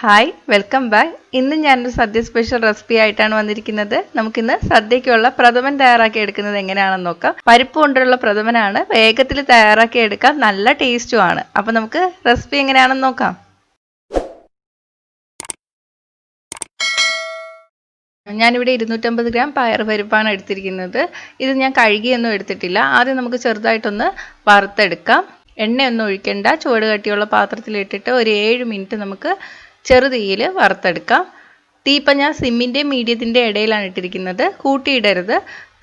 Hi welcome back. ഇന്ന് ഞാനൊരു സദ്യ special recipe ആയിട്ടാണ് വന്നിരിക്കുന്നത്. നമുക്കിന്ന് സദ്യക്കുള്ള പ്രഥമൻ തയ്യാറാക്കി എടുക്കുന്നത് എങ്ങനെയാണെന്ന് നോക്കാം. പരിപ്പ് കൊണ്ടുള്ള പ്രഥമനാണ്, വേഗത്തിൽ തയ്യാറാക്കി എടുക്കാം, നല്ല ടേസ്റ്റുമാണ്. അപ്പോൾ നമുക്ക് റെസിപ്പി എങ്ങനെയാണെന്ന് നോക്കാം. ഞാനിവിടെ 250 ഗ്രാം പയർ പരിപ്പാണ് എടുത്തിരിക്കുന്നത്. ഇത് ഞാൻ കഴുകിയൊന്നും എടുത്തിട്ടില്ല. ആദ്യം നമുക്ക് ചെറുതായിട്ടൊന്ന് വറുത്തെടുക്കാം. എണ്ണയൊന്നും ഒഴിക്കേണ്ട, ചുവട് കട്ടിയുള്ള പാത്രത്തിലിട്ടിട്ട് ഒരു 7 മിനിറ്റ് നമുക്ക് ചെറുതീയിൽ വറുത്തെടുക്കാം. തീ ഇപ്പം ഞാൻ സിമ്മിൻ്റെയും മീഡിയത്തിൻ്റെ ഇടയിലാണ് ഇട്ടിരിക്കുന്നത്. കൂട്ടിയിടരുത്,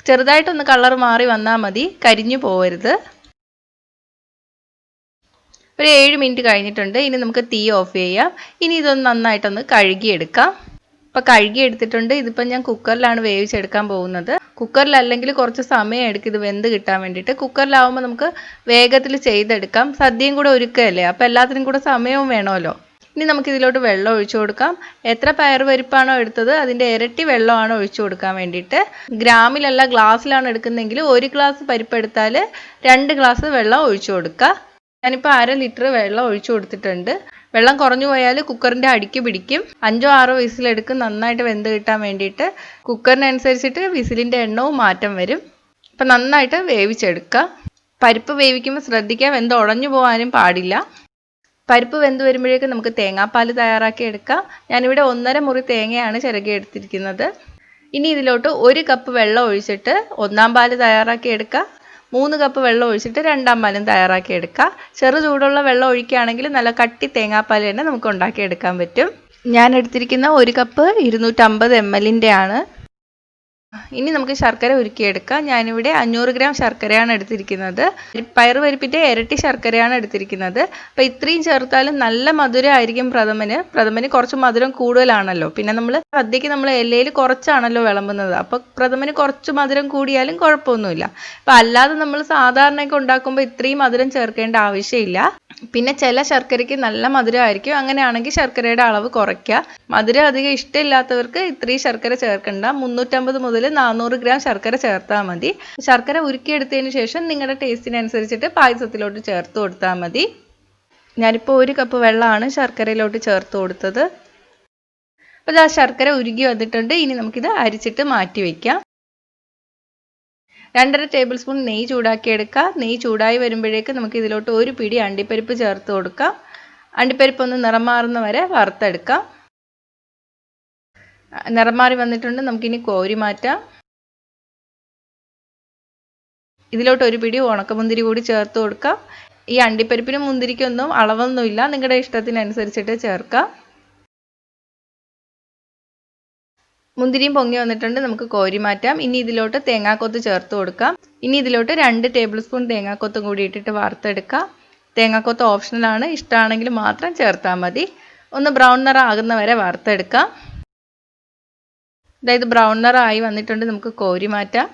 ചെറുതായിട്ടൊന്ന് കളർ മാറി വന്നാൽ മതി, കരിഞ്ഞു പോകരുത്. ഒരു 7 മിനിറ്റ് കഴിഞ്ഞിട്ടുണ്ട്. ഇനി നമുക്ക് തീ ഓഫ് ചെയ്യാം. ഇനി ഇതൊന്ന് നന്നായിട്ടൊന്ന് കഴുകിയെടുക്കാം. ഇപ്പം കഴുകിയെടുത്തിട്ടുണ്ട്. ഇതിപ്പം ഞാൻ കുക്കറിലാണ് വേവിച്ചെടുക്കാൻ പോകുന്നത്. കുക്കറിലല്ലെങ്കിൽ കുറച്ച് സമയം എടുക്കും ഇത് വെന്ത് കിട്ടാൻ വേണ്ടിയിട്ട്. കുക്കറിലാവുമ്പോൾ നമുക്ക് വേഗത്തിൽ ചെയ്തെടുക്കാം. സദ്യയും കൂടെ ഒരുക്കുകയല്ലേ, അപ്പോൾ എല്ലാത്തിനും കൂടെ സമയവും വേണമല്ലോ. ഇനി നമുക്ക് ഇതിലോട്ട് വെള്ളം ഒഴിച്ചു കൊടുക്കാം. എത്ര പയർ പരിപ്പാണോ എടുത്തത് അതിൻ്റെ ഇരട്ടി വെള്ളമാണ് ഒഴിച്ചു കൊടുക്കാൻ വേണ്ടിയിട്ട്. ഗ്രാമിലല്ല ഗ്ലാസ്സിലാണ് എടുക്കുന്നതെങ്കിൽ 1 ഗ്ലാസ് പരിപ്പ് എടുത്താൽ 2 ഗ്ലാസ് വെള്ളം ഒഴിച്ചു കൊടുക്കുക. ഞാനിപ്പോൾ 1/2 ലിറ്റർ വെള്ളം ഒഴിച്ചു കൊടുത്തിട്ടുണ്ട്. വെള്ളം കുറഞ്ഞു പോയാൽ കുക്കറിൻ്റെ അടിക്ക് പിടിക്കും. 5-6 വിസിലെടുക്കും നന്നായിട്ട് വെന്ത് കിട്ടാൻ വേണ്ടിയിട്ട്. കുക്കറിനനുസരിച്ചിട്ട് വിസിലിൻ്റെ എണ്ണവും മാറ്റം വരും. അപ്പം നന്നായിട്ട് വേവിച്ചെടുക്കുക. പരിപ്പ് വേവിക്കുമ്പോൾ ശ്രദ്ധിക്കുക, വെന്ത് ഉടഞ്ഞു പോകാനും പാടില്ല. പരിപ്പ് വെന്ത് വരുമ്പോഴേക്കും നമുക്ക് തേങ്ങാപ്പാൽ തയ്യാറാക്കി എടുക്കാം. ഞാനിവിടെ 1.5 മുറി തേങ്ങയാണ് ചിരകി എടുത്തിരിക്കുന്നത്. ഇനി ഇതിലോട്ട് 1 കപ്പ് വെള്ളം ഒഴിച്ചിട്ട് 1-ാം പാല് തയ്യാറാക്കി എടുക്കുക. 3 കപ്പ് വെള്ളം ഒഴിച്ചിട്ട് 2-ാം പാലും തയ്യാറാക്കി എടുക്കുക. ചെറു ചൂടുള്ള വെള്ളം ഒഴിക്കുകയാണെങ്കിൽ നല്ല കട്ടി തേങ്ങാപ്പാൽ തന്നെ നമുക്ക് ഉണ്ടാക്കിയെടുക്കാൻ പറ്റും. ഞാൻ എടുത്തിരിക്കുന്ന 1 കപ്പ് 250 ml ആണ്. ഇനി നമുക്ക് ശർക്കര ഉരുക്കിയെടുക്കാം. ഞാനിവിടെ 500 ഗ്രാം ശർക്കരയാണ് എടുത്തിരിക്കുന്നത്. പയർ പരിപ്പിൻ്റെ ഇരട്ടി ശർക്കരയാണ് എടുത്തിരിക്കുന്നത്. അപ്പോൾ ഇത്രയും ചേർത്താലും നല്ല മധുരമായിരിക്കും പ്രഥമന് കുറച്ച് മധുരം കൂടുതലാണല്ലോ. പിന്നെ നമ്മൾ സദ്യക്ക് നമ്മൾ ഇലയിൽ കുറച്ചാണല്ലോ വിളമ്പുന്നത്, അപ്പോൾ പ്രഥമന് കുറച്ച് മധുരം കൂടിയാലും കുഴപ്പമൊന്നുമില്ല. അപ്പോൾ അല്ലാതെ നമ്മൾ സാധാരണയൊക്കെ ഉണ്ടാക്കുമ്പോൾ ഇത്രയും മധുരം ചേർക്കേണ്ട ആവശ്യമില്ല. പിന്നെ ചില ശർക്കരയ്ക്ക് നല്ല മധുരമായിരിക്കും, അങ്ങനെയാണെങ്കിൽ ശർക്കരയുടെ അളവ് കുറയ്ക്കുക. മധുരം അധികം ഇഷ്ടമില്ലാത്തവർക്ക് ഇത്രയും ശർക്കര ചേർക്കണ്ട. 350 മുതൽ 400 ഗ്രാം ശർക്കര ചേർത്താൽ മതി. ശർക്കര ഉരുക്കിയെടുത്തതിന് ശേഷം നിങ്ങളുടെ ടേസ്റ്റിനനുസരിച്ചിട്ട് പായസത്തിലോട്ട് ചേർത്ത് കൊടുത്താൽ മതി. ഞാനിപ്പോൾ 1 കപ്പ് വെള്ളമാണ് ശർക്കരയിലോട്ട് ചേർത്ത് കൊടുത്തത്. അപ്പോൾ ആ ശർക്കര ഉരുകി വന്നിട്ടുണ്ട്. ഇനി നമുക്കിത് അരിച്ചിട്ട് മാറ്റി വയ്ക്കാം. 2.5 ടേബിൾ സ്പൂൺ നെയ്യ് ചൂടാക്കിയെടുക്കുക. നെയ്യ് ചൂടായി വരുമ്പോഴേക്ക് നമുക്ക് ഇതിലോട്ട് 1 പിടി അണ്ടിപ്പരിപ്പ് ചേർത്ത് കൊടുക്കാം. അണ്ടിപ്പരിപ്പ് ഒന്ന് നിറം മാറുന്ന വരെ വറുത്തെടുക്കാം. നിറം മാറി വന്നിട്ടുണ്ട്. നമുക്കിനി കോരി മാറ്റാം. ഇതിലോട്ട് 1 പിടി ഉണക്കമുന്തിരി കൂടി ചേർത്ത് കൊടുക്കാം. ഈ അണ്ടിപ്പരിപ്പിനും മുന്തിരിക്കൊന്നും അളവൊന്നുമില്ല, നിങ്ങളുടെ ഇഷ്ടത്തിനനുസരിച്ചിട്ട് ചേർക്കാം. മുന്തിരിയും പൊങ്ങി വന്നിട്ടുണ്ട്, നമുക്ക് കോരി മാറ്റാം. ഇനി ഇതിലോട്ട് തേങ്ങാക്കൊത്ത് ചേർത്ത് കൊടുക്കാം. ഇനി ഇതിലോട്ട് 2 ടേബിൾ സ്പൂൺ തേങ്ങാക്കൊത്തും കൂടി ഇട്ടിട്ട് വറുത്തെടുക്കാം. തേങ്ങാക്കൊത്ത് ഓപ്ഷണലാണ്, ഇഷ്ടമാണെങ്കിൽ മാത്രം ചേർത്താൽ മതി. ഒന്ന് ബ്രൗൺ നിറം ആകുന്ന വരെ വറുത്തെടുക്കാം. അതായത് ബ്രൗൺ നിറം ആയി വന്നിട്ടുണ്ട്, നമുക്ക് കോരി മാറ്റാം.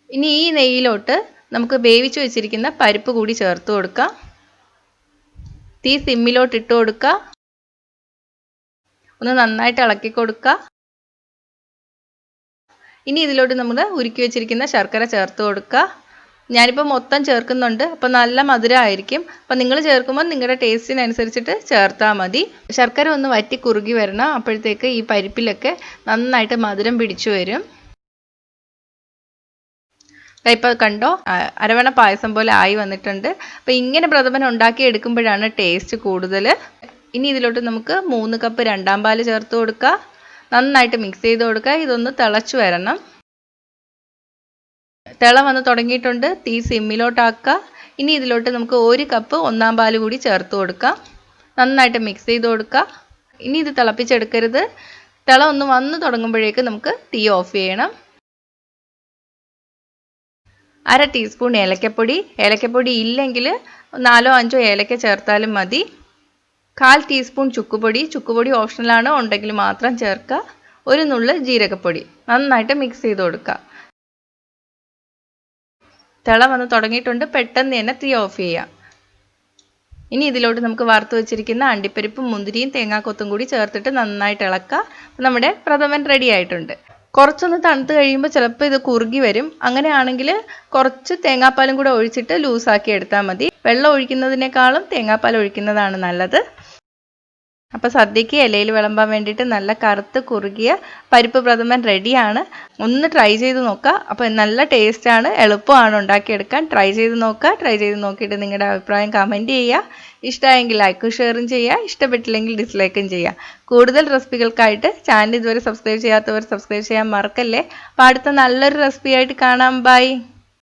ഇനി ഈ നെയ്യിലോട്ട് നമുക്ക് വേവിച്ച് വെച്ചിരിക്കുന്ന പരിപ്പ് കൂടി ചേർത്ത് കൊടുക്കാം. തീ സിമ്മിലോട്ട് ഇട്ട് കൊടുക്കുക. ഒന്ന് നന്നായിട്ട് ഇളക്കി കൊടുക്കുക. ഇനി ഇതിലോട്ട് നമ്മൾ ഉരുക്കി വെച്ചിരിക്കുന്ന ശർക്കര ചേർത്ത് കൊടുക്കുക. ഞാനിപ്പോൾ മൊത്തം ചേർക്കുന്നുണ്ട്, അപ്പോൾ നല്ല മധുരമായിരിക്കും. അപ്പോൾ നിങ്ങൾ ചേർക്കുമ്പോൾ നിങ്ങളുടെ ടേസ്റ്റിനനുസരിച്ചിട്ട് ചേർത്താൽ മതി. ശർക്കര ഒന്ന് വറ്റി കുറുകി വരണം, അപ്പോഴത്തേക്ക് ഈ പരിപ്പിലൊക്കെ നന്നായിട്ട് മധുരം പിടിച്ചു വരും. ഇപ്പോൾ കണ്ടോ, അരവണ പായസം പോലെ ആയി വന്നിട്ടുണ്ട്. അപ്പോൾ ഇങ്ങനെ പ്രഥമൻ ഉണ്ടാക്കി എടുക്കുമ്പോഴാണ് ടേസ്റ്റ് കൂടുതൽ. ഇനി ഇതിലോട്ട് നമുക്ക് 3 കപ്പ് 2-ാം പാല് ചേർത്ത് കൊടുക്കുക. നന്നായിട്ട് മിക്സ് ചെയ്ത് കൊടുക്കുക. ഇതൊന്ന് തിളച്ചു വരണം. തിള വന്ന് തുടങ്ങിയിട്ടുണ്ട്. തീ സിമ്മിലോട്ടാക്കുക. ഇനി ഇതിലോട്ട് നമുക്ക് 1 കപ്പ് 1-ാം പാല് കൂടി ചേർത്ത് കൊടുക്കാം. നന്നായിട്ട് മിക്സ് ചെയ്ത് കൊടുക്കുക. ഇനി ഇത് തിളപ്പിച്ചെടുക്കരുത്. തിള ഒന്ന് വന്ന് തുടങ്ങുമ്പോഴേക്ക് നമുക്ക് തീ ഓഫ് ചെയ്യണം. 1/2 ടീസ്പൂൺ ഏലക്കപ്പൊടി. ഏലക്കപ്പൊടി ഇല്ലെങ്കിൽ 4-5 ഏലക്ക ചേർത്താലും മതി. 1/4 ടീസ്പൂൺ ചുക്കുപൊടി. ചുക്കുപൊടി ഓപ്ഷണലാണ്, ഉണ്ടെങ്കിൽ മാത്രം ചേർക്കുക. 1 നുള്ള് ജീരകപ്പൊടി. നന്നായിട്ട് മിക്സ് ചെയ്ത് കൊടുക്കുക. തിള വന്ന് തുടങ്ങിയിട്ടുണ്ട്, പെട്ടെന്ന് തന്നെ തീ ഓഫ് ചെയ്യാം. ഇനി ഇതിലോട്ട് നമുക്ക് വറുത്ത് വെച്ചിരിക്കുന്ന അണ്ടിപ്പരിപ്പും മുന്തിരിയും തേങ്ങാക്കൊത്തും കൂടി ചേർത്തിട്ട് നന്നായിട്ട് ഇളക്കുക. നമ്മുടെ പ്രഥമൻ റെഡി ആയിട്ടുണ്ട്. കുറച്ചൊന്ന് തണുത്ത് കഴിയുമ്പോൾ ചിലപ്പോൾ ഇത് കുറുകി വരും. അങ്ങനെയാണെങ്കിൽ കുറച്ച് തേങ്ങാപ്പാലും കൂടെ ഒഴിച്ചിട്ട് ലൂസാക്കി എടുത്താൽ മതി. വെള്ളം ഒഴിക്കുന്നതിനേക്കാളും തേങ്ങാപ്പാൽ ഒഴിക്കുന്നതാണ് നല്ലത്. അപ്പോൾ സദ്യക്ക് ഇലയിൽ വിളമ്പാൻ വേണ്ടിയിട്ട് നല്ല കറുത്ത് കുറുകിയ പരിപ്പ് പ്രഥമൻ റെഡിയാണ്. ഒന്ന് ട്രൈ ചെയ്ത് നോക്കുക. അപ്പോൾ നല്ല ടേസ്റ്റാണ്, എളുപ്പമാണ് ഉണ്ടാക്കിയെടുക്കാൻ. ട്രൈ ചെയ്ത് നോക്കുക. ട്രൈ ചെയ്ത് നോക്കിയിട്ട് നിങ്ങളുടെ അഭിപ്രായം കമൻറ്റ് ചെയ്യുക. ഇഷ്ടമായെങ്കിൽ ലൈക്കും ഷെയറും ചെയ്യുക. ഇഷ്ടപ്പെട്ടില്ലെങ്കിൽ ഡിസ്ലൈക്കും ചെയ്യുക. കൂടുതൽ റെസിപ്പികൾക്കായിട്ട് ചാനൽ ഇതുവരെ സബ്സ്ക്രൈബ് ചെയ്യാത്തവർ സബ്സ്ക്രൈബ് ചെയ്യാൻ മറക്കല്ലേ. അപ്പോൾ അടുത്ത നല്ലൊരു റെസിപ്പിയായിട്ട് കാണാം. ബൈ.